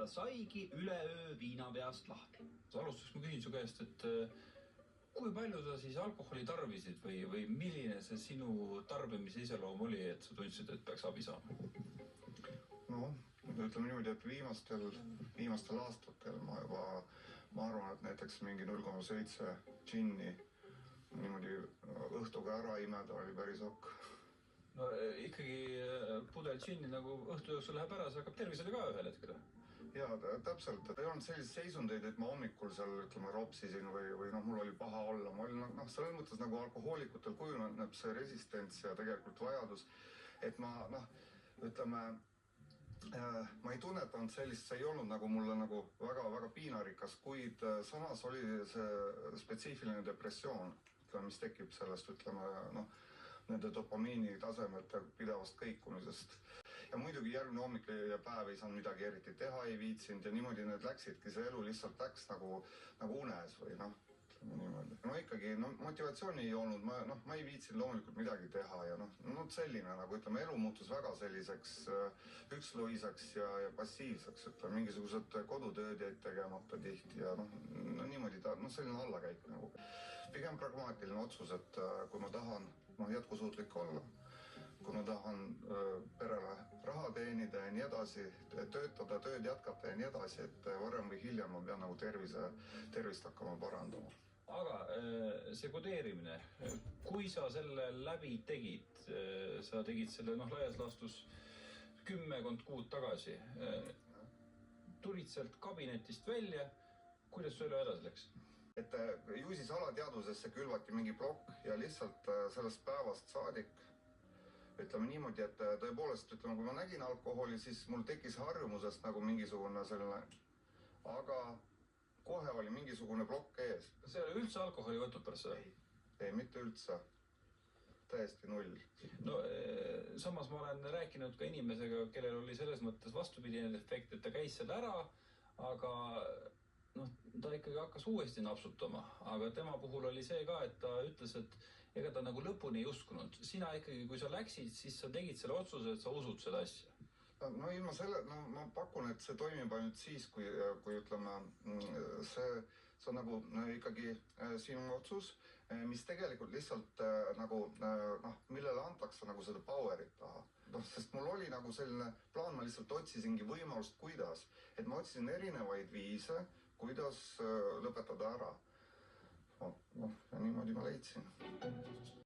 ta saigi üleöö viinapeast lahti. Alustuseks ma küsin su käest, et kui palju sa siis alkoholi tarbisid või milline see sinu tarbimise iseloom oli, et sa tundsid, et peaks abi saama? No, ütleme niimoodi, et viimastel aastatel ma arvan, et näiteks mingi 0,7 džinni niimoodi õhtuga ära imeda oli päris okk. No ikkagi pudel džinni nagu õhtu jooksul läheb ära, see hakkab tervisele ka ühel hetkel. Jaa, täpselt. Ei olnud selliseid seisundeid, et ma hommikul seal, ütleme, ropsisin või mul oli paha olla. Ma olin, selles mõttes nagu alkohoolikutel kujuneb see resistents ja tegelikult vajadus, et ma ei tunnetanud sellist, see ei olnud nagu mulle nagu väga piinarikas, kuid samas oli see spetsiifiline depressioon, mis tekib sellest, nende dopamiini tasemete pidevast kõikumisest. Ja muidugi järgmine hommik ja päev ei saanud midagi eriti teha, ei viitsinud ja niimoodi need läksidki, see elu lihtsalt läks nagu unes või niimoodi. No ikkagi, motivatsiooni ei olnud, ma ei viitsinud loomulikult midagi teha ja selline, elu muutus väga selliseks üksluiseks ja passiivseks, mingisugused kodutööd jäid tegemata tihti ja niimoodi selline allakäik nagu. Pigem pragmaatiline otsus, et kui ma tahan jätkusuutlik olla, kui ma tahan perele raha teenida ja nii edasi, töötada, tööd jätkata ja nii edasi, et varem või hiljem ma pean nagu tervist hakkama parandama. Aga see kodeerimine, kui sa selle läbi tegid, sa tegid selle laias laastus 10 kuud tagasi, tulid sealt kabinetist välja, kuidas su elu edasi läks? Et ju siis alateadvusesse külvati mingi plokk ja lihtsalt sellest päevast saadik, ütleme niimoodi, et tõepoolest, kui ma nägin alkoholi, siis mul tekkis harjumusest nagu mingisugune selline, aga kohe oli mingisugune plokk ees. See oli üldse alkoholi võtnud pärast seda? Ei, mitte üldse. Täiesti null. No samas ma olen rääkinud ka inimesega, kellel oli selles mõttes vastupidine efekt, et ta käis selle ära, aga ta ikkagi hakkas uuesti napsutama, aga tema puhul oli see ka, et ta ütles, et ega ta nagu lõpuni ei uskunud. Sina ikkagi, kui sa läksid, siis sa tegid selle otsuse, et sa usud seda asja. No ilma selle, ma pakun, et see toimib ainult siis, kui ütleme, see on nagu ikkagi sinu otsus, mis tegelikult lihtsalt millele antakse nagu seda powerit taha. Sest mul oli nagu selline plaan, ma lihtsalt otsisingi võimalust, kuidas. Et ma otsisin erinevaid viise, kuidas lõpetada ära. Ja niimoodi ma leidsin.